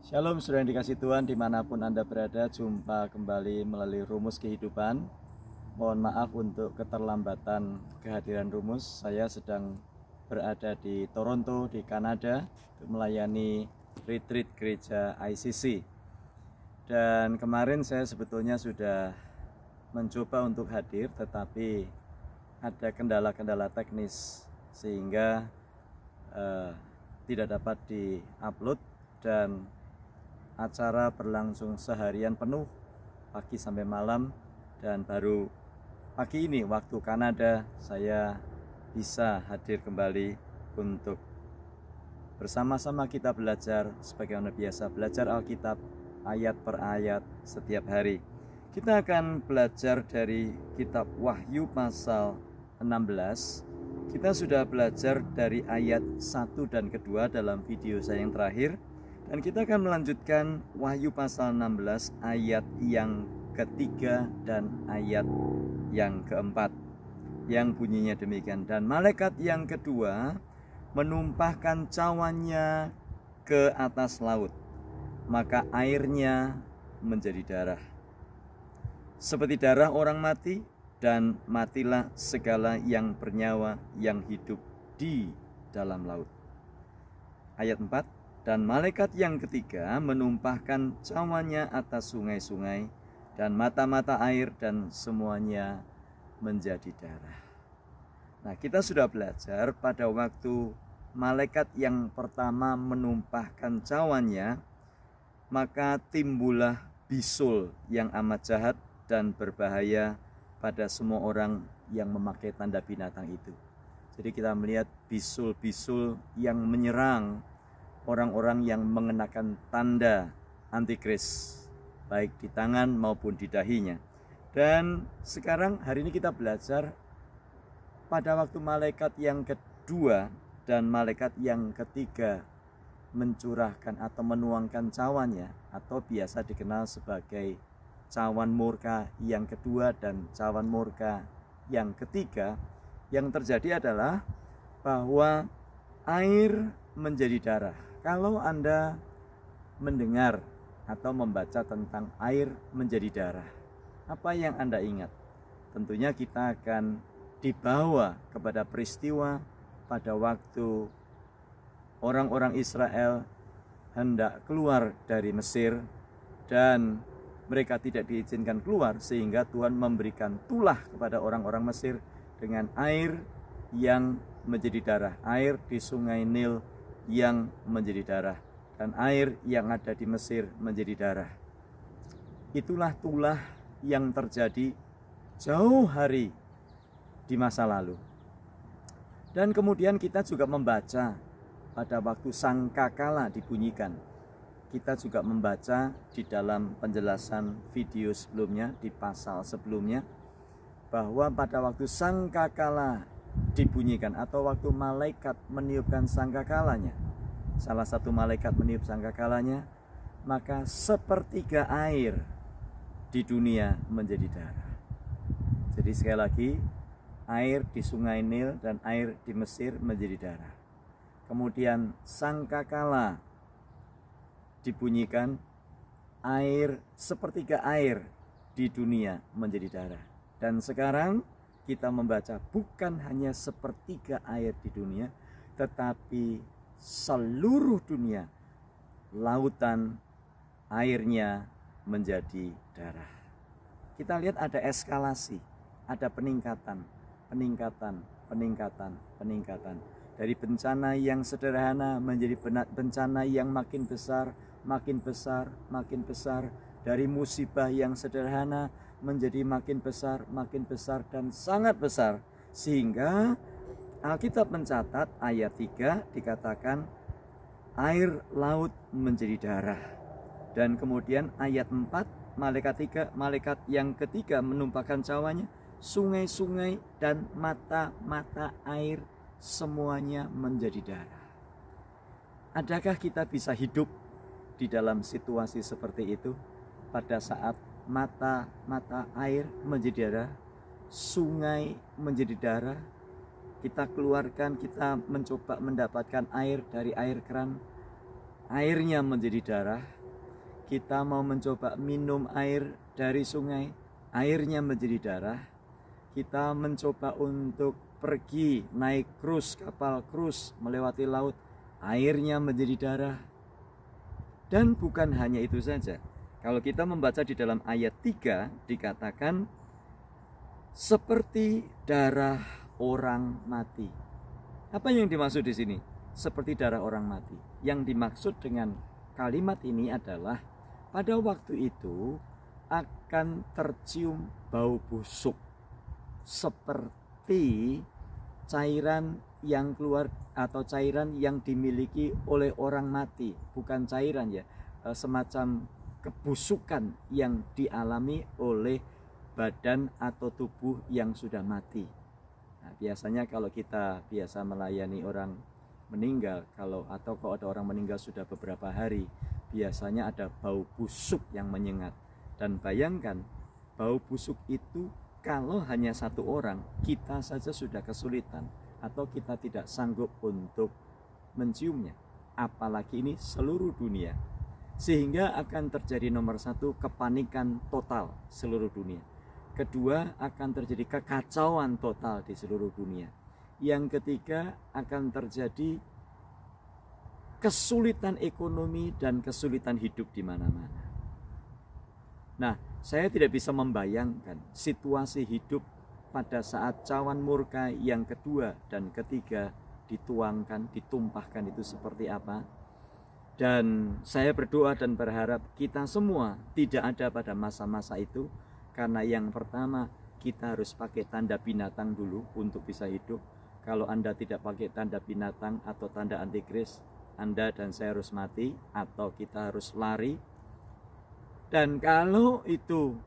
Shalom saudara yang dikasih Tuhan dimanapun Anda berada, jumpa kembali melalui Rumus Kehidupan. Mohon maaf untuk keterlambatan kehadiran Rumus. Saya sedang berada di Toronto, di Kanada, untuk melayani retreat gereja ICC. Dan kemarin saya sebetulnya sudah mencoba untuk hadir, tetapi ada kendala-kendala teknis sehingga tidak dapat di-upload, dan acara berlangsung seharian penuh, pagi sampai malam, dan baru pagi ini waktu Kanada saya bisa hadir kembali untuk bersama-sama kita belajar sebagaimana biasa, belajar Alkitab ayat per ayat setiap hari. Kita akan belajar dari kitab Wahyu pasal 16. Kita sudah belajar dari ayat 1 dan kedua dalam video saya yang terakhir. Dan kita akan melanjutkan Wahyu pasal 16 ayat yang ketiga dan ayat yang keempat, yang bunyinya demikian. Dan malaikat yang kedua menumpahkan cawannya ke atas laut, maka airnya menjadi darah, seperti darah orang mati, dan matilah segala yang bernyawa yang hidup di dalam laut. Ayat 4. Dan malaikat yang ketiga menumpahkan cawannya atas sungai-sungai dan mata-mata air, dan semuanya menjadi darah. Nah, kita sudah belajar pada waktu malaikat yang pertama menumpahkan cawannya, maka timbullah bisul yang amat jahat dan berbahaya pada semua orang yang memakai tanda binatang itu. Jadi kita melihat bisul-bisul yang menyerang orang-orang yang mengenakan tanda antikris, baik di tangan maupun di dahinya. Dan sekarang hari ini kita belajar pada waktu malaikat yang kedua dan malaikat yang ketiga mencurahkan atau menuangkan cawannya, atau biasa dikenal sebagai cawan murka yang kedua dan cawan murka yang ketiga. Yang terjadi adalah bahwa air menjadi darah. Kalau Anda mendengar atau membaca tentang air menjadi darah, apa yang Anda ingat? Tentunya kita akan dibawa kepada peristiwa pada waktu orang-orang Israel hendak keluar dari Mesir dan mereka tidak diizinkan keluar, sehingga Tuhan memberikan tulah kepada orang-orang Mesir dengan air yang menjadi darah, air di sungai Nil yang menjadi darah, dan air yang ada di Mesir menjadi darah. Itulah tulah yang terjadi jauh hari di masa lalu. Dan kemudian kita juga membaca pada waktu sangkakala dibunyikan. Kita juga membaca di dalam penjelasan video sebelumnya, di pasal sebelumnya, bahwa pada waktu sangkakala dibunyikan atau waktu malaikat meniupkan sangkakalanya, salah satu malaikat meniup sangkakalanya, maka sepertiga air di dunia menjadi darah. Jadi sekali lagi, air di sungai Nil dan air di Mesir menjadi darah. Kemudian sangkakala dibunyikan, air, sepertiga air di dunia menjadi darah. Dan sekarang kita membaca bukan hanya sepertiga air di dunia, tetapi seluruh dunia, lautan airnya menjadi darah. Kita lihat ada eskalasi, ada peningkatan. Dari bencana yang sederhana menjadi bencana yang makin besar. Dari musibah yang sederhana menjadi makin besar, dan sangat besar. Sehingga Alkitab mencatat ayat 3 dikatakan air laut menjadi darah. Dan kemudian ayat 4, malaikat yang ketiga menumpahkan cawannya, sungai-sungai dan mata-mata air semuanya menjadi darah. Adakah kita bisa hidup di dalam situasi seperti itu? Pada saat mata-mata air menjadi darah, sungai menjadi darah, kita keluarkan, kita mencoba mendapatkan air dari air keran, airnya menjadi darah, kita mau mencoba minum air dari sungai, airnya menjadi darah. Kita mencoba untuk pergi naik krus, kapal krus melewati laut, airnya menjadi darah. Dan bukan hanya itu saja. Kalau kita membaca di dalam ayat 3 dikatakan seperti darah orang mati. Apa yang dimaksud di sini? Seperti darah orang mati. Yang dimaksud dengan kalimat ini adalah pada waktu itu akan tercium bau busuk seperti cairan yang keluar atau cairan yang dimiliki oleh orang mati. Bukan cairan ya, semacam kebusukan yang dialami oleh badan atau tubuh yang sudah mati. Nah, biasanya kalau kita biasa melayani orang meninggal, kalau ada orang meninggal sudah beberapa hari, biasanya ada bau busuk yang menyengat. Dan bayangkan, bau busuk itu kalau hanya satu orang, kita saja sudah kesulitan atau kita tidak sanggup untuk menciumnya, apalagi ini seluruh dunia. Sehingga akan terjadi nomor satu, kepanikan total seluruh dunia. Kedua, akan terjadi kekacauan total di seluruh dunia. Yang ketiga, akan terjadi kesulitan ekonomi dan kesulitan hidup di mana-mana. Nah, saya tidak bisa membayangkan situasi hidup pada saat cawan murka yang kedua dan ketiga dituangkan, ditumpahkan itu seperti apa. Dan saya berdoa dan berharap kita semua tidak ada pada masa-masa itu. Karena yang pertama, kita harus pakai tanda binatang dulu untuk bisa hidup. Kalau Anda tidak pakai tanda binatang atau tanda antikris, Anda dan saya harus mati atau kita harus lari. Dan kalau itu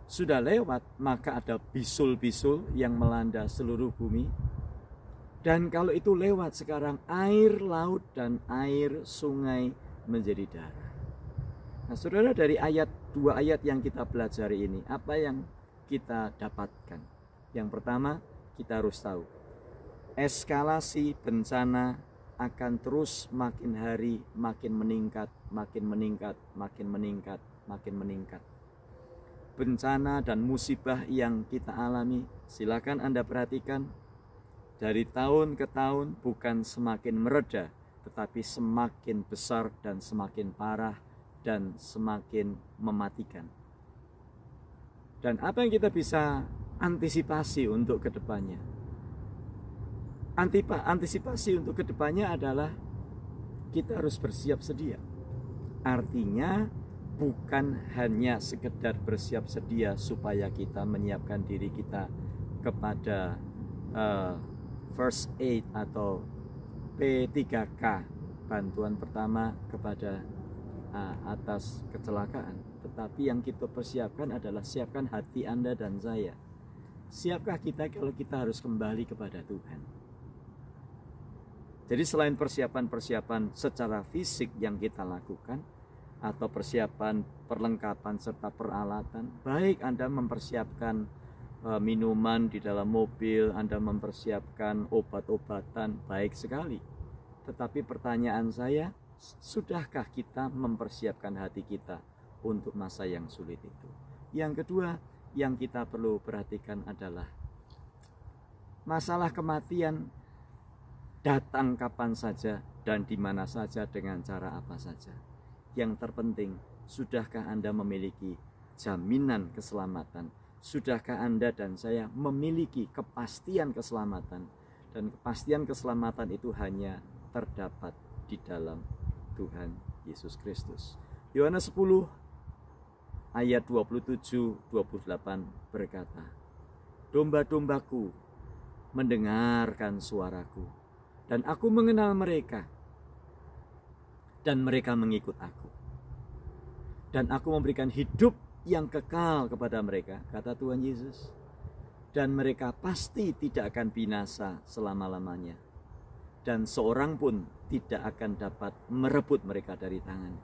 sudah lewat, maka ada bisul-bisul yang melanda seluruh bumi. Dan kalau itu lewat sekarang, air laut dan air sungai menjadi darah. Nah, saudara, dari dua ayat yang kita pelajari ini, apa yang kita dapatkan? Yang pertama, kita harus tahu eskalasi bencana akan terus makin hari makin meningkat, makin meningkat, makin meningkat, makin meningkat. Bencana dan musibah yang kita alami, silakan Anda perhatikan, dari tahun ke tahun bukan semakin mereda, tetapi semakin besar dan semakin parah dan semakin mematikan. Dan apa yang kita bisa antisipasi untuk kedepannya? Antisipasi untuk kedepannya adalah kita harus bersiap sedia. Artinya bukan hanya sekedar bersiap sedia supaya kita menyiapkan diri kita kepada first aid atau P3K, bantuan pertama kepada atas kecelakaan. Tetapi yang kita persiapkan adalah siapkan hati Anda dan saya. Siapkah kita kalau kita harus kembali kepada Tuhan? Jadi selain persiapan-persiapan secara fisik yang kita lakukan, atau persiapan perlengkapan serta peralatan, baik Anda mempersiapkan minuman di dalam mobil, Anda mempersiapkan obat-obatan, baik sekali. Tetapi pertanyaan saya, sudahkah kita mempersiapkan hati kita untuk masa yang sulit itu? Yang kedua yang kita perlu perhatikan adalah masalah kematian datang kapan saja dan di mana saja dengan cara apa saja. Yang terpenting, sudahkah Anda memiliki jaminan keselamatan? Sudahkah Anda dan saya memiliki kepastian keselamatan? Dan kepastian keselamatan itu hanya terdapat di dalam Tuhan Yesus Kristus. Yohanes 10 ayat 27-28 berkata, domba-dombaku mendengarkan suaraku, dan aku mengenal mereka, dan mereka mengikut aku. Dan aku memberikan hidup yang kekal kepada mereka, kata Tuhan Yesus. Dan mereka pasti tidak akan binasa selama-lamanya. Dan seorang pun tidak akan dapat merebut mereka dari tangan.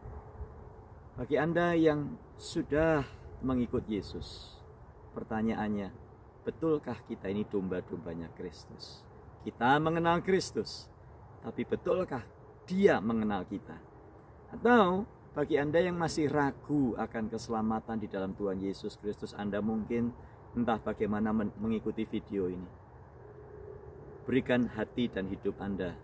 Bagi Anda yang sudah mengikut Yesus, pertanyaannya, betulkah kita ini domba-dombanya Kristus? Kita mengenal Kristus, tapi betulkah Dia mengenal kita? Atau Bagi Anda yang masih ragu akan keselamatan di dalam Tuhan Yesus Kristus, Anda mungkin entah bagaimana mengikuti video ini. Berikan hati dan hidup Anda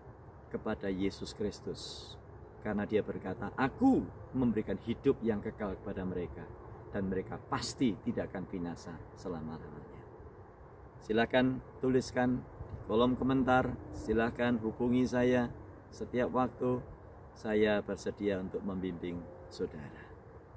kepada Yesus Kristus. Karena Dia berkata, "Aku memberikan hidup yang kekal kepada mereka, dan mereka pasti tidak akan binasa selama-lamanya." Silakan tuliskan di kolom komentar, silakan hubungi saya setiap waktu. Saya bersedia untuk membimbing saudara.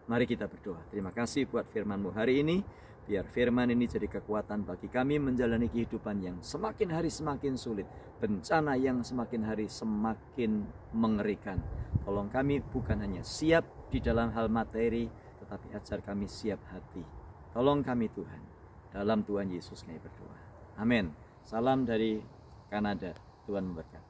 Mari kita berdoa. Terima kasih buat firman-Mu hari ini. Biar firman ini jadi kekuatan bagi kami menjalani kehidupan yang semakin hari semakin sulit. Bencana yang semakin hari semakin mengerikan. Tolong kami bukan hanya siap di dalam hal materi, tetapi ajar kami siap hati. Tolong kami Tuhan. Dalam Tuhan Yesus kami berdoa. Amin. Salam dari Kanada. Tuhan memberkati.